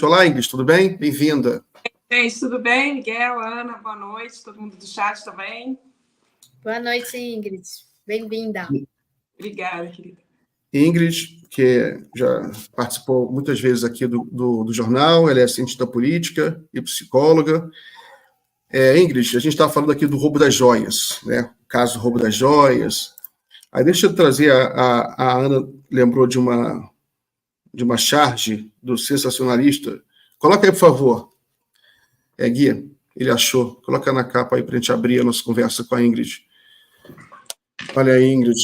Olá, Ingrid, tudo bem? Bem-vinda. Gente, tudo bem? Miguel, Ana, boa noite. Todo mundo do chat também. Boa noite, Ingrid. Bem-vinda. Obrigada, querida. Ingrid, que já participou muitas vezes aqui do jornal, ela é cientista política e psicóloga. Ingrid, a gente estava falando aqui do roubo das joias, né? O caso do roubo das joias. Aí deixa eu trazer, a Ana lembrou de uma charge do sensacionalista. Coloca aí, por favor. Guia, ele achou. Coloca na capa aí para a gente abrir a nossa conversa com a Ingrid. Olha aí, Ingrid.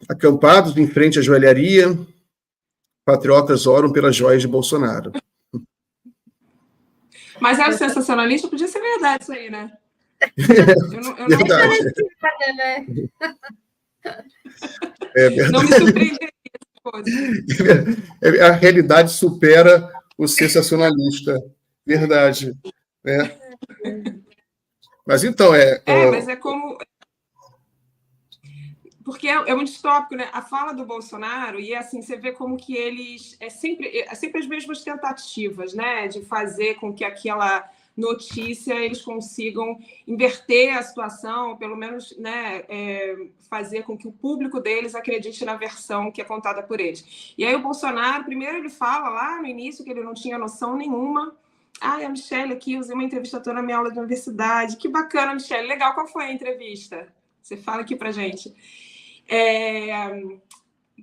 Acampados em frente à joalharia, patriotas oram pelas joias de Bolsonaro. Mas era sensacionalista, podia ser verdade isso aí, né? Verdade. Não me surpreenderia essa coisa. A realidade supera o sensacionalista. Verdade. Mas então mas é como... Porque é um distópico, né? A fala do Bolsonaro, e assim, você vê como que eles... É sempre as mesmas tentativas, né? De fazer com que aquela notícia eles consigam inverter a situação, pelo menos, né, fazer com que o público deles acredite na versão que é contada por eles. E aí o Bolsonaro, primeiro ele fala lá no início que ele não tinha noção nenhuma. A Michelle aqui, usei uma entrevista toda na minha aula de universidade. Que bacana, Michelle. Legal, qual foi a entrevista? Você fala aqui pra gente.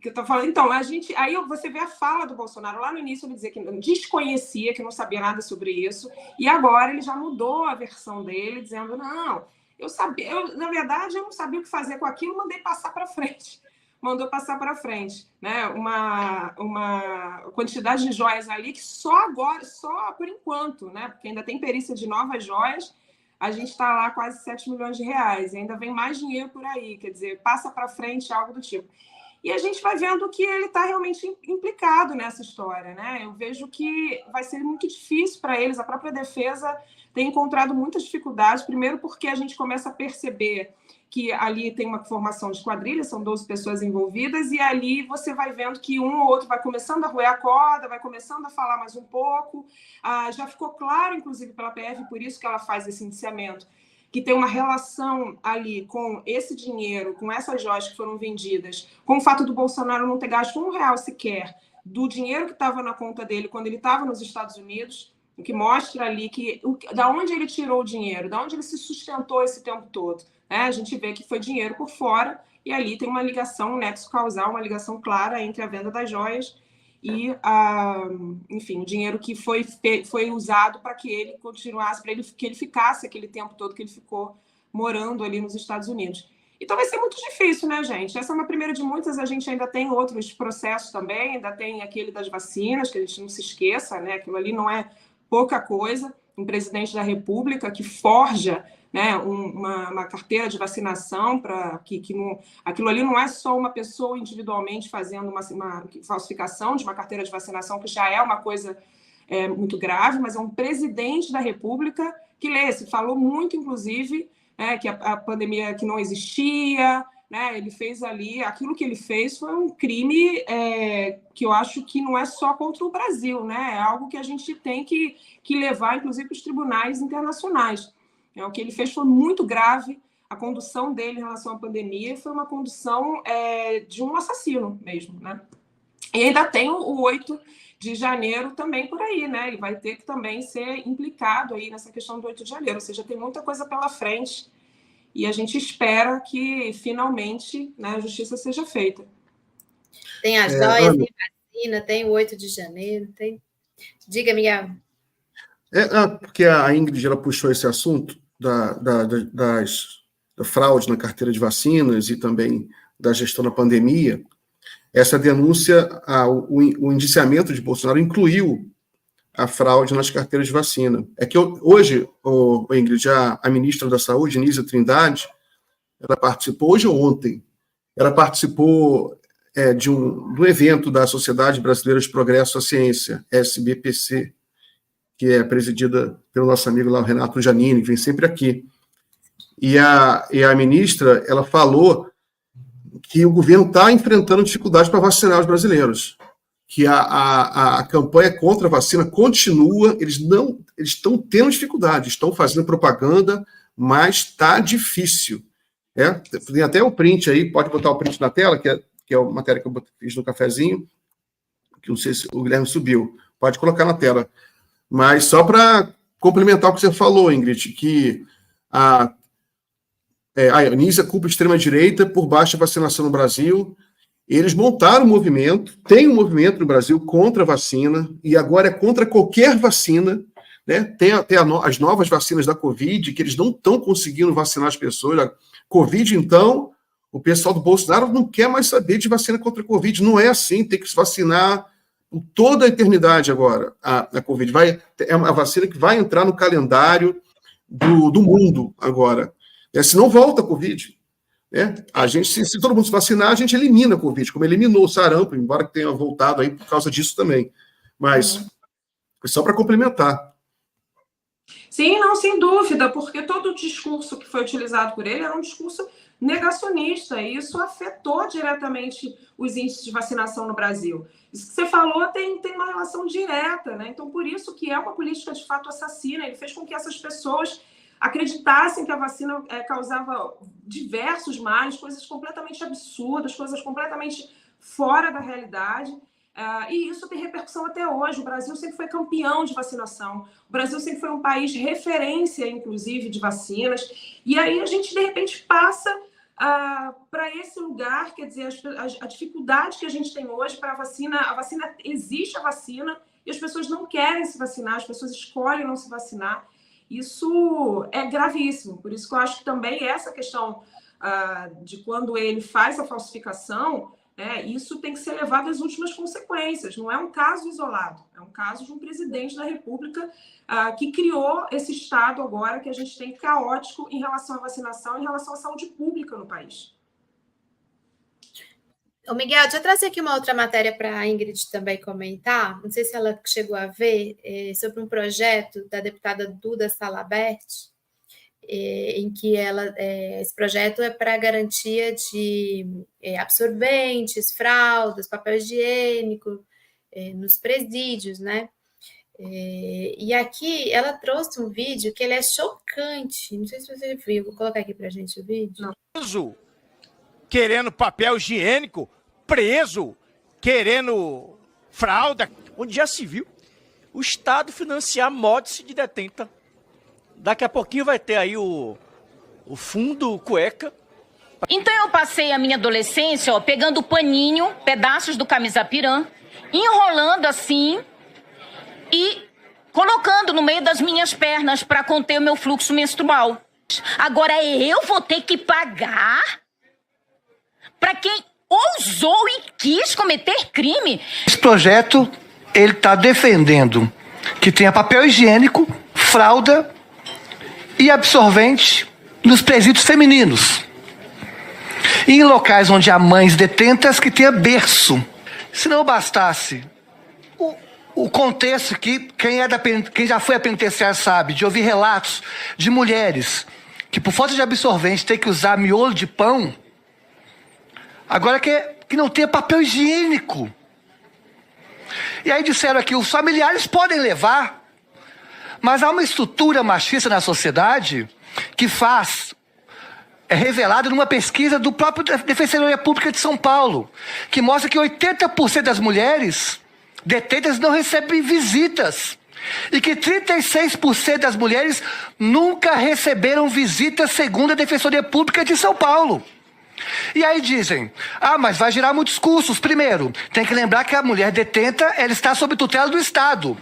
Que eu tô falando. Então, aí você vê a fala do Bolsonaro lá no início, ele dizia que desconhecia, que não sabia nada sobre isso, e agora ele já mudou a versão dele, dizendo, não, na verdade, eu não sabia o que fazer com aquilo, mandei passar para frente. Mandou passar para frente, né? Uma quantidade de joias ali que só por enquanto, né? Porque ainda tem perícia de novas joias, a gente está lá quase 7 milhões de reais, e ainda vem mais dinheiro por aí, quer dizer, passa para frente algo do tipo. E a gente vai vendo que ele está realmente implicado nessa história, né? Eu vejo que vai ser muito difícil para eles, a própria defesa tem encontrado muitas dificuldades, primeiro porque a gente começa a perceber que ali tem uma formação de quadrilha, são 12 pessoas envolvidas, e ali você vai vendo que um ou outro vai começando a roer a corda, vai começando a falar mais um pouco. Já ficou claro, inclusive, pela PF, por isso que ela faz esse indiciamento, que tem uma relação ali com esse dinheiro, com essas joias que foram vendidas, com o fato do Bolsonaro não ter gasto R$1 sequer do dinheiro que estava na conta dele quando ele estava nos Estados Unidos, o que mostra ali da onde ele tirou o dinheiro, da onde ele se sustentou esse tempo todo. A gente vê que foi dinheiro por fora, e ali tem uma ligação, um nexo causal, uma ligação clara entre a venda das joias e, enfim, o dinheiro que foi usado para que ele continuasse, que ele ficasse aquele tempo todo que ele ficou morando ali nos Estados Unidos. Então vai ser muito difícil, né, gente? Essa é uma primeira de muitas, a gente ainda tem outros processos também, ainda tem aquele das vacinas, que a gente não se esqueça, né? Aquilo ali não é pouca coisa, um presidente da República que forja, né, uma carteira de vacinação para aquilo ali não é só uma pessoa individualmente fazendo uma falsificação de uma carteira de vacinação, que já é uma coisa muito grave, mas é um presidente da República que se falou muito, inclusive, que a pandemia que não existia, né, ele fez ali, aquilo que ele fez foi um crime que eu acho que não é só contra o Brasil, né, é algo que a gente tem que levar, inclusive, para os tribunais internacionais. O que ele fez foi muito grave, a condução dele em relação à pandemia foi uma condução de um assassino mesmo, né? E ainda tem o 8 de janeiro também por aí, né? Ele vai ter que também ser implicado aí nessa questão do 8 de janeiro, ou seja, tem muita coisa pela frente e a gente espera que finalmente, né, a justiça seja feita. Tem as joias, tem vacina, tem o 8 de janeiro, tem... Diga, Miguel. Porque a Ingrid ela puxou esse assunto da fraude na carteira de vacinas e também da gestão da pandemia. Essa denúncia, o indiciamento de Bolsonaro incluiu a fraude nas carteiras de vacina. É que hoje, Ingrid, a ministra da Saúde, Nízia Trindade, ela participou, hoje ou ontem, ela participou de um evento da Sociedade Brasileira de Progresso à Ciência, SBPC, que é presidida pelo nosso amigo lá, o Renato Giannini, que vem sempre aqui. E a ministra, ela falou que o governo está enfrentando dificuldades para vacinar os brasileiros, que a campanha contra a vacina continua, eles estão tendo dificuldade, estão fazendo propaganda, mas está difícil. Tem até o print aí, pode botar o print na tela, que é uma matéria que eu fiz no cafezinho, que não sei se o Guilherme subiu, pode colocar na tela. Mas só para complementar o que você falou, Ingrid, que a Anísia culpa a extrema-direita por baixa vacinação no Brasil. Eles montaram um movimento, tem um movimento no Brasil contra a vacina, e agora é contra qualquer vacina, né? Tem até as novas vacinas da Covid, que eles não estão conseguindo vacinar as pessoas. A Covid, então, o pessoal do Bolsonaro não quer mais saber de vacina contra a Covid. Não é assim, tem que se vacinar por toda a eternidade agora. A Covid é uma vacina que vai entrar no calendário do mundo agora. Se não volta a Covid. A gente, se todo mundo se vacinar, a gente elimina a Covid, como eliminou o sarampo, embora tenha voltado aí por causa disso também. Mas, só para complementar. Sim, não, sem dúvida, porque todo o discurso que foi utilizado por ele era um discurso negacionista, e isso afetou diretamente os índices de vacinação no Brasil. Isso que você falou tem uma relação direta, né? Então, por isso que é uma política de fato assassina. Ele fez com que essas pessoas acreditassem que a vacina causava diversos males, coisas completamente absurdas, coisas completamente fora da realidade. E isso tem repercussão até hoje. O Brasil sempre foi campeão de vacinação. O Brasil sempre foi um país referência, inclusive, de vacinas. E aí a gente, de repente, passa para esse lugar, quer dizer, a dificuldade que a gente tem hoje para a vacina. Existe a vacina e as pessoas não querem se vacinar, as pessoas escolhem não se vacinar. Isso é gravíssimo, por isso que eu acho que também essa questão de quando ele faz a falsificação, isso tem que ser levado às últimas consequências. Não é um caso isolado, é um caso de um presidente da República que criou esse estado agora que a gente tem caótico em relação à vacinação, em relação à saúde pública no país. Ô Miguel, deixa eu trazer aqui uma outra matéria para a Ingrid também comentar. Não sei se ela chegou a ver, sobre um projeto da deputada Duda Salabert, em que esse projeto é para garantia de absorventes, fraldas, papel higiênico nos presídios, né? E aqui ela trouxe um vídeo que ele é chocante. Não sei se você viu, vou colocar aqui para a gente o vídeo. Não. Querendo papel higiênico, preso, querendo fralda, onde já se viu o Estado financiar mods de detenta. Daqui a pouquinho vai ter aí o fundo cueca. Então eu passei a minha adolescência pegando paninho, pedaços do camisa pirã, enrolando assim e colocando no meio das minhas pernas para conter o meu fluxo menstrual. Agora eu vou ter que pagar para quem ousou e quis cometer crime. Esse projeto, ele está defendendo que tenha papel higiênico, fralda e absorvente nos presídios femininos. E em locais onde há mães detentas, que tenha berço. Se não bastasse o contexto que quem já foi à penitenciária sabe, de ouvir relatos de mulheres que por falta de absorvente tem que usar miolo de pão. Agora que não tem papel higiênico. E aí disseram aqui, os familiares podem levar, mas há uma estrutura machista na sociedade que é revelada numa pesquisa do próprio Defensoria Pública de São Paulo, que mostra que 80% das mulheres detentas não recebem visitas. E que 36% das mulheres nunca receberam visitas, segundo a Defensoria Pública de São Paulo. E aí dizem, mas vai gerar muitos custos. Primeiro, tem que lembrar que a mulher detenta, ela está sob tutela do Estado.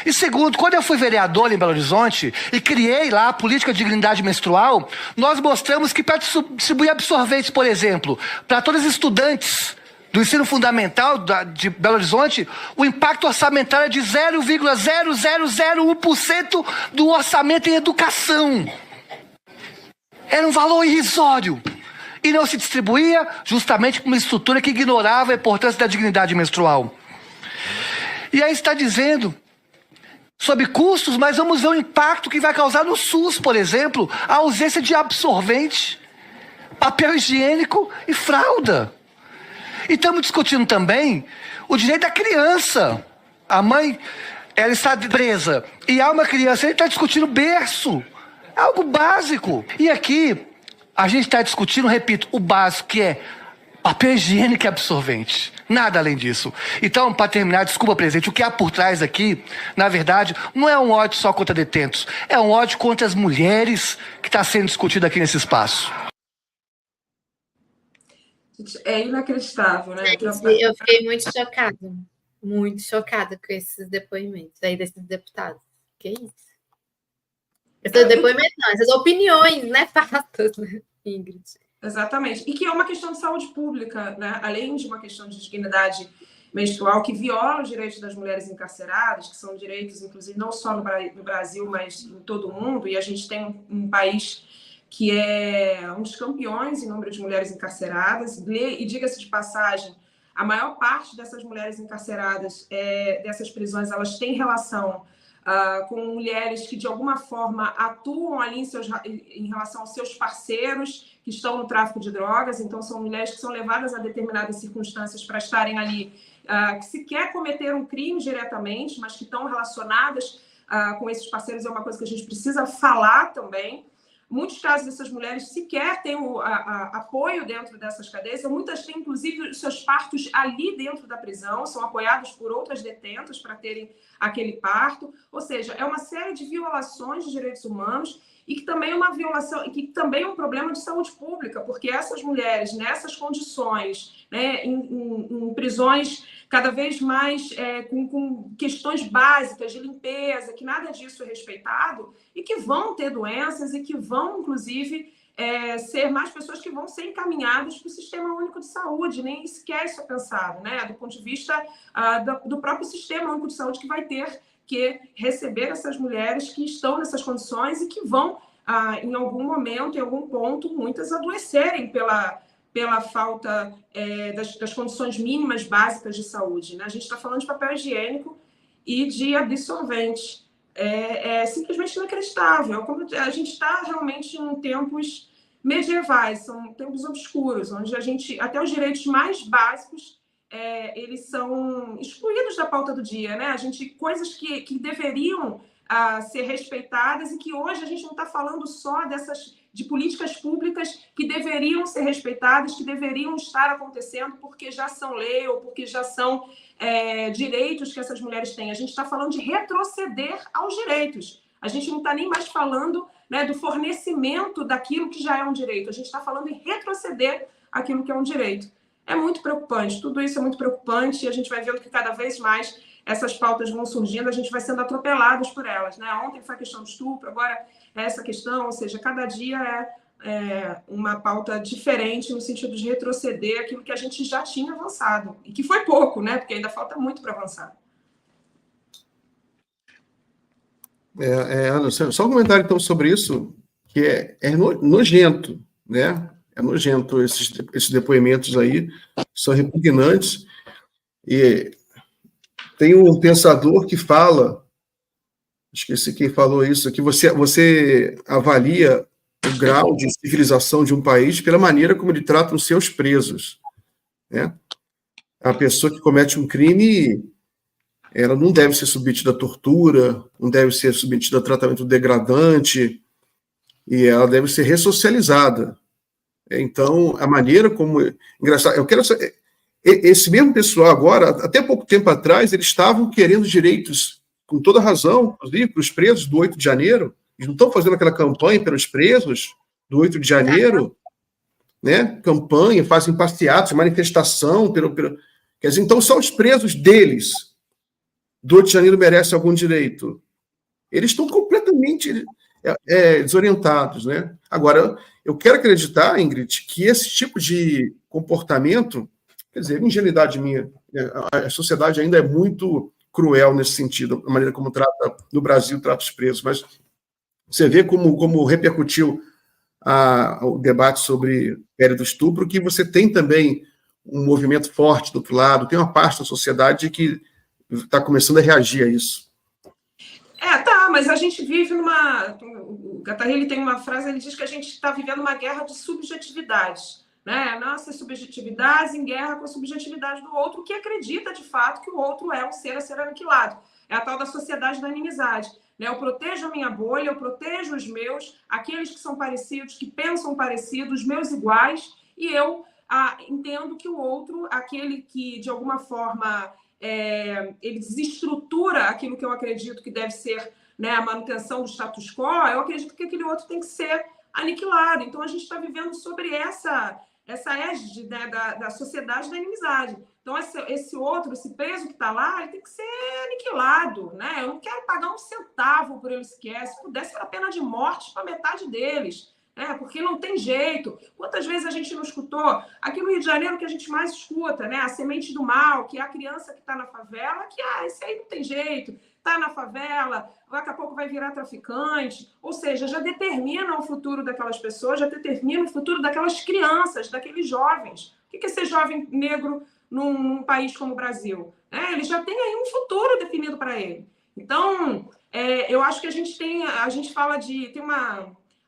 E segundo, quando eu fui vereador em Belo Horizonte e criei lá a política de dignidade menstrual, nós mostramos que para distribuir absorventes, por exemplo, para todos os estudantes do ensino fundamental de Belo Horizonte, o impacto orçamentário é de 0,0001% do orçamento em educação. Era um valor irrisório. E não se distribuía justamente por uma estrutura que ignorava a importância da dignidade menstrual. E aí está dizendo sobre custos, mas vamos ver o impacto que vai causar no SUS, por exemplo, a ausência de absorvente, papel higiênico e fralda. E estamos discutindo também o direito da criança. A mãe, ela está presa e há uma criança, ele está discutindo berço. É algo básico. E aqui, a gente está discutindo, repito, o básico, que é papel higiênico e absorvente. Nada além disso. Então, para terminar, desculpa, presidente, o que há por trás aqui, na verdade, não é um ódio só contra detentos, é um ódio contra as mulheres que está sendo discutido aqui nesse espaço. É inacreditável, né? Eu fiquei muito chocada com esses depoimentos aí desses deputados. Que isso? Esses depoimentos não, essas opiniões, né? Fatos, Ingrid. Exatamente. E que é uma questão de saúde pública, né? Além de uma questão de dignidade menstrual, que viola os direitos das mulheres encarceradas, que são direitos, inclusive, não só no Brasil, mas em todo o mundo. E a gente tem um país que é um dos campeões em número de mulheres encarceradas. E diga-se de passagem, a maior parte dessas mulheres encarceradas, dessas prisões, elas têm relação com mulheres que, de alguma forma, atuam ali em relação aos seus parceiros que estão no tráfico de drogas. Então, são mulheres que são levadas a determinadas circunstâncias para estarem ali, que sequer cometeram um crime diretamente, mas que estão relacionadas com esses parceiros. É uma coisa que a gente precisa falar também. Muitos casos dessas mulheres sequer têm apoio dentro dessas cadeias. Muitas têm, inclusive, os seus partos ali dentro da prisão, são apoiadas por outras detentas para terem aquele parto. Ou seja, é uma série de violações de direitos humanos e que também é uma violação, e que também é um problema de saúde pública, porque essas mulheres, nessas condições, né, em prisões cada vez mais com questões básicas de limpeza, que nada disso é respeitado, e que vão ter doenças e que vão, inclusive, ser mais pessoas que vão ser encaminhadas para o Sistema Único de Saúde. Nem sequer isso é pensado, né? Do ponto de vista do próprio Sistema Único de Saúde, que vai ter que receber essas mulheres que estão nessas condições e que vão, em algum momento, em algum ponto, muitas adoecerem pela falta das condições mínimas básicas de saúde, né? A gente está falando de papel higiênico e de absorvente. É simplesmente inacreditável. A gente está realmente em tempos medievais, são tempos obscuros, onde até os direitos mais básicos eles são excluídos da pauta do dia, né? Coisas que deveriam ser respeitadas e que hoje a gente não está falando só de políticas públicas que deveriam ser respeitadas, que deveriam estar acontecendo porque já são lei ou porque já são direitos que essas mulheres têm. A gente está falando de retroceder aos direitos. A gente não está nem mais falando, né, do fornecimento daquilo que já é um direito. A gente está falando em retroceder aquilo que é um direito. É muito preocupante. Tudo isso é muito preocupante e a gente vai vendo que cada vez mais essas pautas vão surgindo, a gente vai sendo atropelados por elas, né? Ontem foi a questão do estupro, agora é essa questão, ou seja, cada dia é uma pauta diferente no sentido de retroceder aquilo que a gente já tinha avançado, e que foi pouco, né? Porque ainda falta muito para avançar. Ana, só um comentário, então, sobre isso, que é nojento, né? É nojento esses depoimentos aí, são repugnantes, e tem um pensador que fala, esqueci quem falou isso, que você avalia o grau de civilização de um país pela maneira como ele trata os seus presos, né? A pessoa que comete um crime, ela não deve ser submetida à tortura, não deve ser submetida a tratamento degradante, e ela deve ser ressocializada. Então, a maneira como... Engraçado, eu quero saber... Esse mesmo pessoal agora, até pouco tempo atrás, eles estavam querendo direitos, com toda razão, inclusive para os presos do 8 de janeiro. Eles não estão fazendo aquela campanha pelos presos do 8 de janeiro, né? Campanha, fazem passeatas, manifestação. Quer dizer, então só os presos deles do 8 de janeiro merecem algum direito. Eles estão completamente desorientados, né? Agora, eu quero acreditar, Ingrid, que esse tipo de comportamento... Quer dizer, ingenuidade minha, a sociedade ainda é muito cruel nesse sentido, a maneira como no Brasil trata os presos, mas você vê como repercutiu o debate sobre pele do estupro, que você tem também um movimento forte do outro lado, tem uma parte da sociedade que está começando a reagir a isso. Mas a gente vive o Guattari tem uma frase, ele diz que a gente está vivendo uma guerra de subjetividades. né? Nossas subjetividades em guerra com a subjetividade do outro, que acredita de fato que o outro é um ser a ser aniquilado. É a tal da sociedade da inimizade. Né? Eu protejo a minha bolha, eu protejo os meus, aqueles que são parecidos, que pensam parecidos, os meus iguais, e eu entendo que o outro, aquele que de alguma forma ele desestrutura aquilo que eu acredito que deve ser, né, a manutenção do status quo, eu acredito que aquele outro tem que ser aniquilado. Então, a gente está vivendo sobre essa égide, né, da sociedade da inimizade. Então, esse outro, esse preso que está lá, ele tem que ser aniquilado. Né? Eu não quero pagar um centavo por ele sequer. Se pudesse, era pena de morte para metade deles. Né? Porque não tem jeito. Quantas vezes a gente não escutou? Aqui no Rio de Janeiro, que a gente mais escuta, né? A semente do mal, que é a criança que está na favela, que esse aí não tem jeito. Está na favela, daqui a pouco vai virar traficante, ou seja, já determina o futuro daquelas pessoas, já determina o futuro daquelas crianças, daqueles jovens. O que é ser jovem negro num país como o Brasil? Ele já tem aí um futuro definido para ele. Então, eu acho que a gente fala tem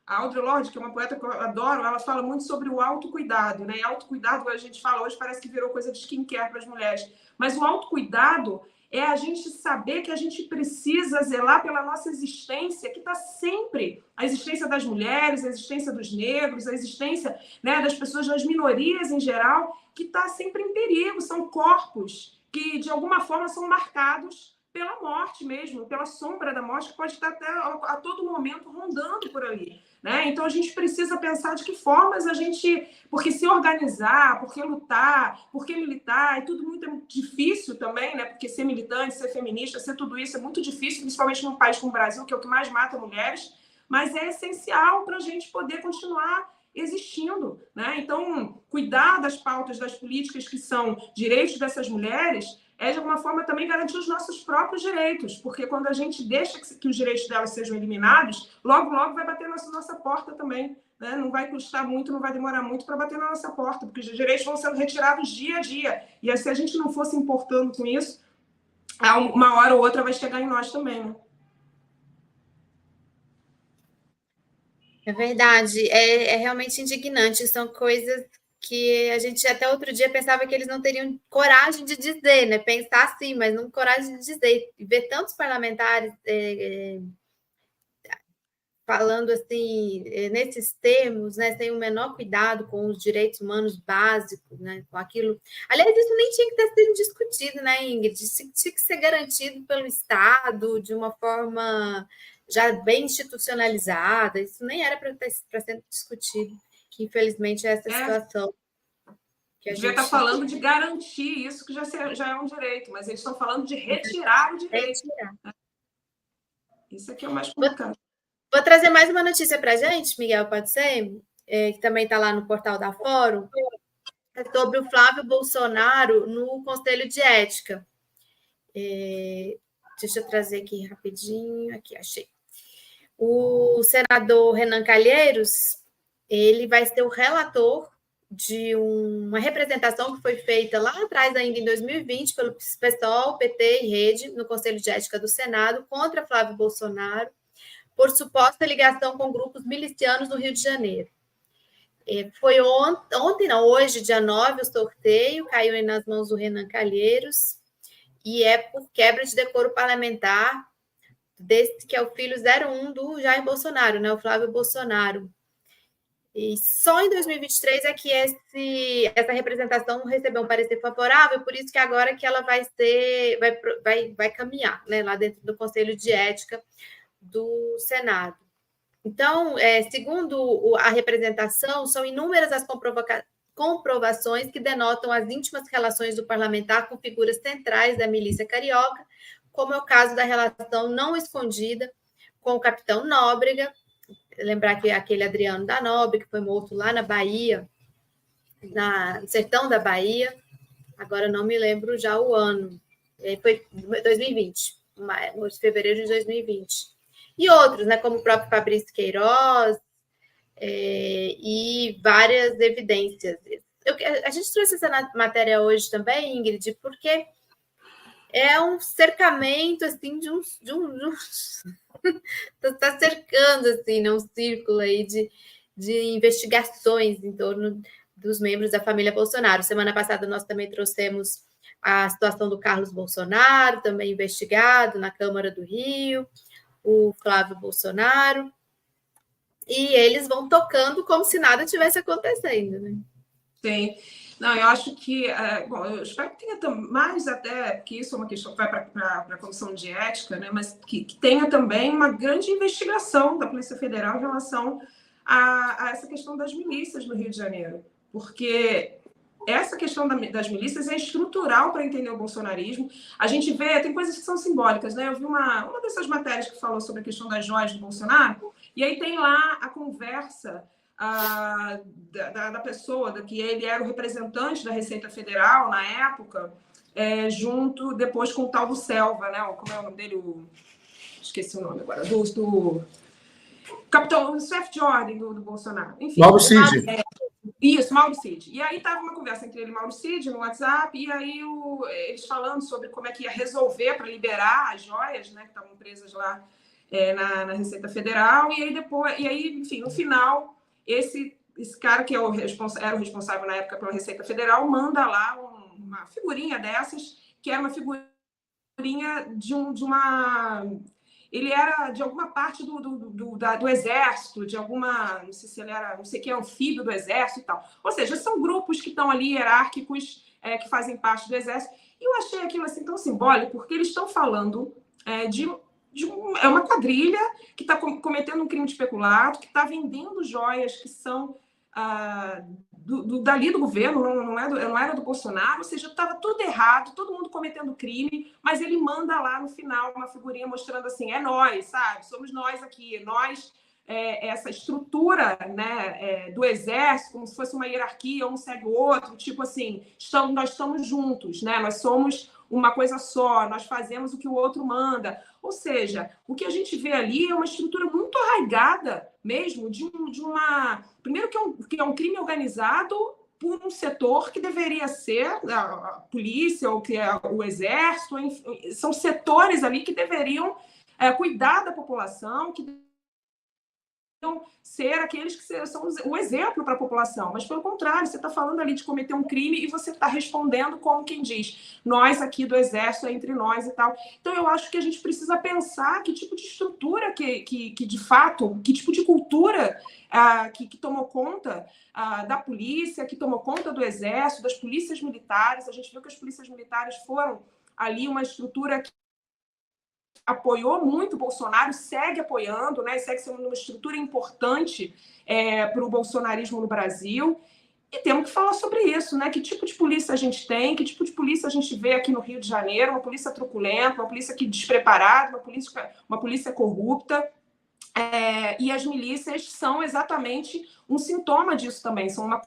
a Audre Lorde, que é uma poeta que eu adoro, ela fala muito sobre o autocuidado, né? E autocuidado, a gente fala hoje, parece que virou coisa de skincare para as mulheres, mas o autocuidado é a gente saber que a gente precisa zelar pela nossa existência, que está sempre, a existência das mulheres, a existência dos negros, a existência, né, das pessoas, das minorias em geral, que está sempre em perigo. São corpos que, de alguma forma, são marcados pela morte mesmo, pela sombra da morte, que pode estar até a todo momento rondando por ali. Né? Então, a gente precisa pensar de que formas a gente... Porque se organizar, porque lutar, porque militar, é tudo muito difícil também, né? Porque ser militante, ser feminista, ser tudo isso é muito difícil, principalmente num país como o Brasil, que é o que mais mata mulheres, mas é essencial para a gente poder continuar existindo. Né? Então, cuidar das pautas, das políticas que são direitos dessas mulheres... de alguma forma, também garantir os nossos próprios direitos, porque quando a gente deixa que os direitos delas sejam eliminados, logo, logo vai bater na nossa porta também. Né? Não vai custar muito, não vai demorar muito para bater na nossa porta, porque os direitos vão sendo retirados dia a dia. E se a gente não fosse importando com isso, uma hora ou outra vai chegar em nós também. Né? É verdade, é realmente indignante, são coisas que a gente até outro dia pensava que eles não teriam coragem de dizer, né? Pensar assim, mas não coragem de dizer. E ver tantos parlamentares falando assim, nesses termos, né? Sem o menor cuidado com os direitos humanos básicos, né? Com aquilo. Aliás, isso nem tinha que estar sendo discutido, né, Ingrid? Tinha que ser garantido pelo Estado de uma forma já bem institucionalizada. Isso nem era para ser discutido. Que infelizmente é essa situação. Que a gente está falando de garantir isso, que já é um direito, mas eles estão falando de retirar o direito. Isso aqui é o mais complicado. Vou trazer mais uma notícia para a gente, Miguel, pode ser? Que também está lá no portal da Fórum, sobre o Flávio Bolsonaro no Conselho de Ética. Deixa eu trazer aqui rapidinho. Aqui, achei. O senador Renan Calheiros, ele vai ser o relator de uma representação que foi feita lá atrás, ainda em 2020, pelo PSOL, PT e Rede, no Conselho de Ética do Senado, contra Flávio Bolsonaro, por suposta ligação com grupos milicianos no Rio de Janeiro. Foi hoje, dia 9, o sorteio, caiu nas mãos do Renan Calheiros, e é por quebra de decoro parlamentar, desse que é o filho 01 do Jair Bolsonaro, né, o Flávio Bolsonaro. E só em 2023 é que essa representação recebeu um parecer favorável, por isso que agora que ela vai caminhar, né, lá dentro do Conselho de Ética do Senado. Então, segundo a representação, são inúmeras as comprovações que denotam as íntimas relações do parlamentar com figuras centrais da milícia carioca, como é o caso da relação não escondida com o capitão Nóbrega. Lembrar que aquele Adriano da Nóbrega, que foi morto lá na Bahia, no sertão da Bahia, agora não me lembro já o ano, foi 2020, fevereiro de 2020. E outros, né, como o próprio Fabrício Queiroz, e várias evidências. A gente trouxe essa matéria hoje também, Ingrid, porque é um cercamento assim de uns está cercando assim, né, um círculo aí de investigações em torno dos membros da família Bolsonaro. Semana passada nós também trouxemos a situação do Carlos Bolsonaro, também investigado na Câmara do Rio, o Flávio Bolsonaro, e eles vão tocando como se nada tivesse acontecendo, né? Sim. Não, eu acho que, bom, eu espero que tenha mais até, que isso é uma questão que vai para a Comissão de Ética, né, mas que tenha também uma grande investigação da Polícia Federal em relação a essa questão das milícias no Rio de Janeiro, porque essa questão das milícias é estrutural para entender o bolsonarismo. A gente vê, tem coisas que são simbólicas, né? Eu vi uma dessas matérias que falou sobre a questão das joias do Bolsonaro, e aí tem lá a conversa da pessoa, que ele era o representante da Receita Federal na época, junto depois com o tal do Selva, né? Como é o nome dele? Esqueci o nome agora, do capitão, o chefe de ordem do Bolsonaro. Enfim, Mauro Cid. Isso, Mauro Cid. E aí estava uma conversa entre ele e Mauro Cid no WhatsApp, e aí eles falando sobre como é que ia resolver para liberar as joias, né, que estavam presas lá na Receita Federal, e aí, enfim, no final, esse cara que era o responsável na época pela Receita Federal manda lá uma figurinha dessas, que era uma figurinha de uma... Ele era de alguma parte do exército, de alguma, não sei se ele era, não sei que, anfíbio do exército e tal. Ou seja, são grupos que estão ali hierárquicos, que fazem parte do exército. E eu achei aquilo assim tão simbólico, porque eles estão falando é uma quadrilha que está cometendo um crime de peculato, que está vendendo joias que são dali do governo, não era do Bolsonaro, ou seja, estava tudo errado, todo mundo cometendo crime, mas ele manda lá no final uma figurinha mostrando assim, é nós, sabe? Somos nós aqui, nós, essa estrutura, né, do exército, como se fosse uma hierarquia, um segue o outro, tipo assim, nós estamos juntos, né? Nós somos uma coisa só, nós fazemos o que o outro manda. Ou seja, o que a gente vê ali é uma estrutura muito arraigada mesmo, primeiro que é um crime organizado por um setor que deveria ser a polícia, ou que é o exército, enfim, são setores ali que deveriam cuidar da população, que ser aqueles que são o exemplo para a população, mas pelo contrário, você está falando ali de cometer um crime e você está respondendo como quem diz, nós aqui do Exército, entre nós e tal. Então eu acho que a gente precisa pensar que tipo de estrutura que de fato, que tipo de cultura que tomou conta da polícia, que tomou conta do Exército, das polícias militares. A gente viu que as polícias militares foram ali uma estrutura que apoiou muito o Bolsonaro, segue apoiando, né? Segue sendo uma estrutura importante para o bolsonarismo no Brasil. E temos que falar sobre isso, né? Que tipo de polícia a gente tem, que tipo de polícia a gente vê aqui no Rio de Janeiro, uma polícia truculenta, uma polícia despreparada, uma polícia corrupta. E as milícias são exatamente um sintoma disso também, são uma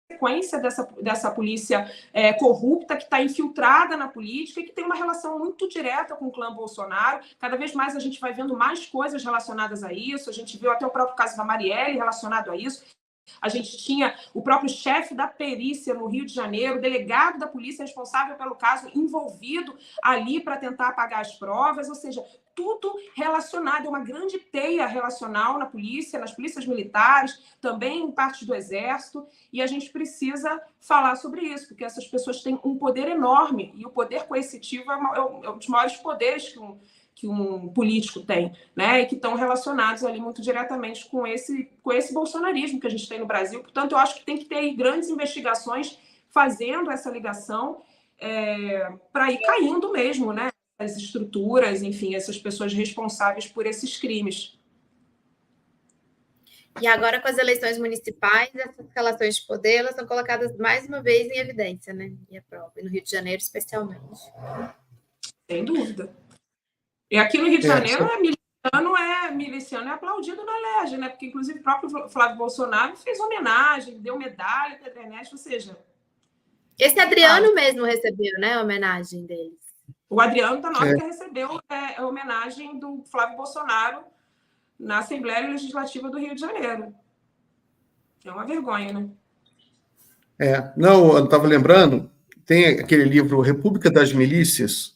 consequência dessa polícia corrupta, que está infiltrada na política e que tem uma relação muito direta com o clã Bolsonaro. Cada vez mais a gente vai vendo mais coisas relacionadas a isso. A gente viu até o próprio caso da Marielle relacionado a isso. A gente tinha o próprio chefe da perícia no Rio de Janeiro, o delegado da polícia responsável pelo caso, envolvido ali para tentar apagar as provas, ou seja, tudo relacionado, é uma grande teia relacional na polícia, nas polícias militares, também em parte do Exército, e a gente precisa falar sobre isso, porque essas pessoas têm um poder enorme, e o poder coercitivo é um dos maiores poderes que um político tem, né? E que estão relacionados ali muito diretamente com esse bolsonarismo que a gente tem no Brasil. Portanto, eu acho que tem que ter grandes investigações fazendo essa ligação para ir caindo mesmo, né? As estruturas, enfim, essas pessoas responsáveis por esses crimes. E agora, com as eleições municipais, essas relações de poder, elas são colocadas mais uma vez em evidência, né? E a prova, no Rio de Janeiro, especialmente. Sem dúvida. E aqui no Rio de Janeiro, miliciano é aplaudido na LERJ, né? Porque, inclusive, o próprio Flávio Bolsonaro fez homenagem, deu medalha para a internet, ou seja... Esse Adriano mesmo recebeu, né, a homenagem deles. O Adriano da Nóbrega recebeu a homenagem do Flávio Bolsonaro na Assembleia Legislativa do Rio de Janeiro. É uma vergonha, né? Não, eu estava lembrando, tem aquele livro República das Milícias,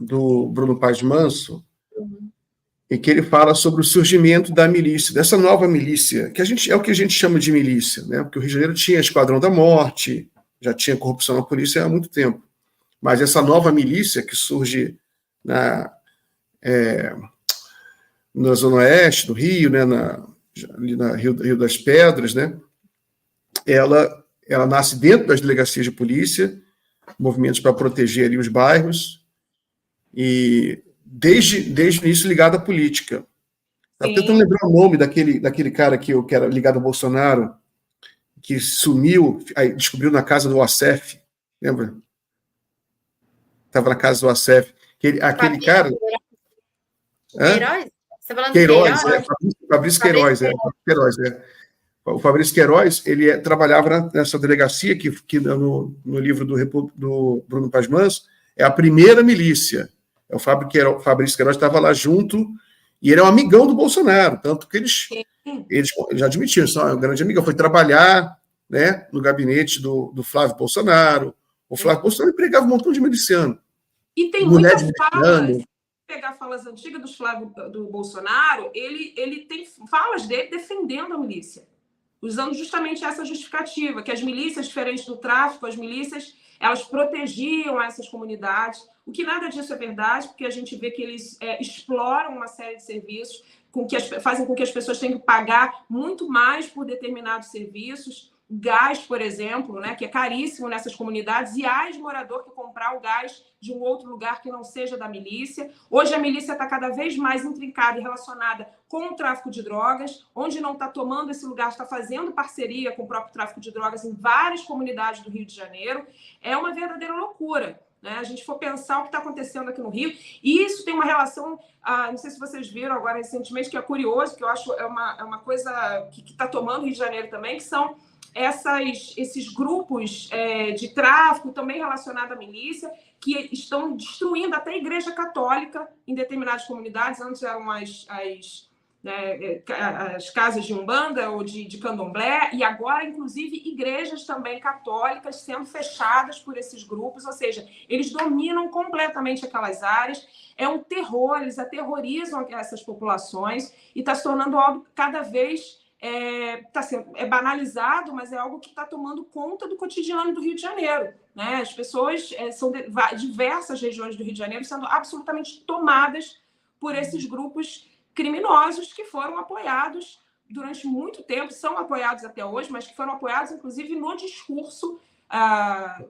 do Bruno Paz Manso, em que ele fala sobre o surgimento da milícia, dessa nova milícia, que é o que a gente chama de milícia, né? Porque o Rio de Janeiro tinha Esquadrão da Morte, já tinha corrupção na polícia há muito tempo. Mas essa nova milícia que surge na Zona Oeste do Rio, né? Ali na Rio das Pedras, né? Ela nasce dentro das delegacias de polícia, movimentos para proteger ali os bairros, e desde o início ligado à política. Estou tentando lembrar o nome daquele cara que era ligado ao Bolsonaro, que sumiu, aí descobriu na casa do Assef, lembra? Estava na casa do Assef. Aquele cara... Queiroz? Você está falando Queiroz, de Queiroz? Fabrício Queiroz, O Fabrício Queiroz, ele trabalhava nessa delegacia que no livro do Bruno Paz-Mans é a primeira milícia. O Fabrício Queiroz estava lá junto e ele é um amigão do Bolsonaro, tanto que eles já admitiram, é um grande amigo, foi trabalhar, né, no gabinete do Flávio Bolsonaro. O Flávio Bolsonaro empregava um montão de miliciano. E tem muitas falas, se pegar falas antigas do Bolsonaro, ele tem falas dele defendendo a milícia, usando justamente essa justificativa, que as milícias, diferentes do tráfico, as milícias, elas protegiam essas comunidades, o que nada disso é verdade, porque a gente vê que eles exploram uma série de serviços, fazem com que as pessoas tenham que pagar muito mais por determinados serviços, gás, por exemplo, né, que é caríssimo nessas comunidades, e há morador que comprar o gás de um outro lugar que não seja da milícia. Hoje a milícia está cada vez mais intrincada e relacionada com o tráfico de drogas, onde não está tomando esse lugar, está fazendo parceria com o próprio tráfico de drogas em várias comunidades do Rio de Janeiro. É uma verdadeira loucura, né? A gente for pensar o que está acontecendo aqui no Rio, e isso tem uma relação, não sei se vocês viram agora recentemente, que é curioso, que eu acho é uma coisa que está tomando o Rio de Janeiro também, que são esses grupos de tráfico também relacionados à milícia, que estão destruindo até a Igreja Católica em determinadas comunidades. Antes eram as casas de Umbanda ou de Candomblé, e agora, inclusive, igrejas também católicas sendo fechadas por esses grupos, ou seja, eles dominam completamente aquelas áreas. É um terror, eles aterrorizam essas populações, e está se tornando algo cada vez... é banalizado, mas é algo que está tomando conta do cotidiano do Rio de Janeiro, né? As pessoas são de diversas regiões do Rio de Janeiro sendo absolutamente tomadas por esses grupos criminosos que foram apoiados durante muito tempo, são apoiados até hoje, mas que foram apoiados, inclusive, no discurso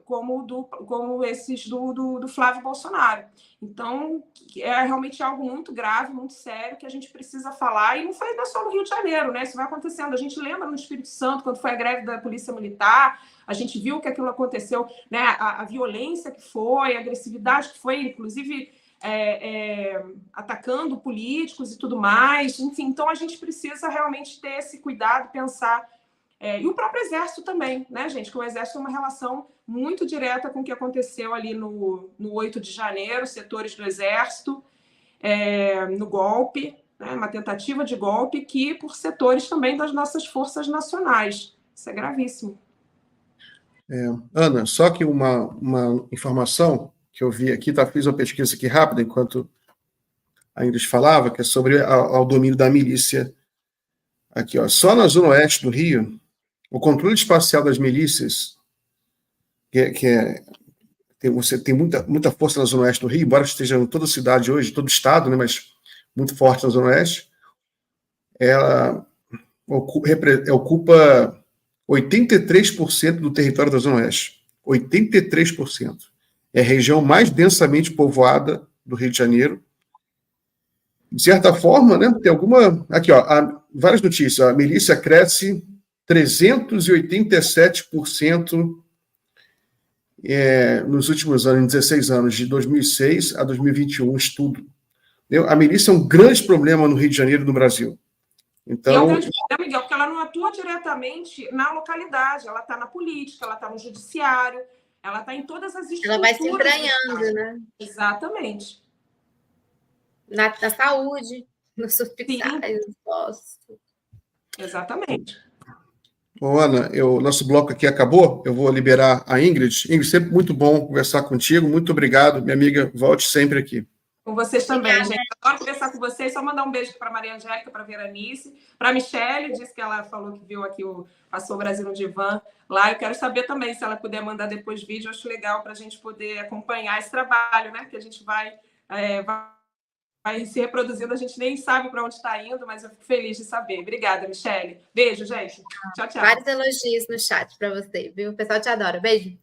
como esses do Flávio Bolsonaro. Então, é realmente algo muito grave, muito sério, que a gente precisa falar, e não foi só no Rio de Janeiro, né? Isso vai acontecendo. A gente lembra no Espírito Santo, quando foi a greve da Polícia Militar, a gente viu que aquilo aconteceu, né? A violência que foi, a agressividade que foi, inclusive atacando políticos e tudo mais. Enfim, então a gente precisa realmente ter esse cuidado, pensar. E o próprio Exército também, né, gente? Que o Exército tem uma relação muito direta com o que aconteceu ali no 8 de janeiro, setores do Exército, no golpe, né, uma tentativa de golpe, que por setores também das nossas forças nacionais. Isso é gravíssimo. Ana, só que uma informação que eu vi aqui, fiz uma pesquisa aqui rápida, enquanto a Ingrid falava, que é sobre o domínio da milícia. Aqui, ó, só na Zona Oeste do Rio, o controle espacial das milícias, você tem muita força na Zona Oeste do Rio, embora esteja em toda a cidade hoje, todo o estado, né, mas muito forte na Zona Oeste, ela ocupa 83% do território da Zona Oeste. 83%. É a região mais densamente povoada do Rio de Janeiro. De certa forma, né, tem alguma... Aqui, ó, várias notícias. A milícia cresce 387% nos últimos anos, em 16 anos, de 2006 a 2021, estudo. A milícia é um grande problema no Rio de Janeiro e no Brasil. Então, é um grande problema, Miguel, porque ela não atua diretamente na localidade, ela está na política, ela está no judiciário, ela está em todas as estruturas. Ela vai se entranhando, né? Exatamente. Na saúde, nos hospitais, nos postos. Exatamente. Bom, Ana, nosso bloco aqui acabou, eu vou liberar a Ingrid. Ingrid, sempre muito bom conversar contigo, muito obrigado, minha amiga, volte sempre aqui. Com vocês também, Obrigada. gente. Adoro conversar com vocês. Só mandar um beijo para Maria Angélica, para Veranice, para a Michelle, disse que ela falou que viu aqui Passou o Brasil no Divã lá. Eu quero saber também se ela puder mandar depois vídeo. Eu acho legal para a gente poder acompanhar esse trabalho, né? Que a gente vai se reproduzindo. A gente nem sabe para onde está indo, mas eu fico feliz de saber. Obrigada, Michelle. Beijo, gente. Tchau, tchau. Vários elogios no chat para você, viu? O pessoal te adora. Beijo.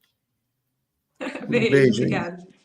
Beijo, obrigada.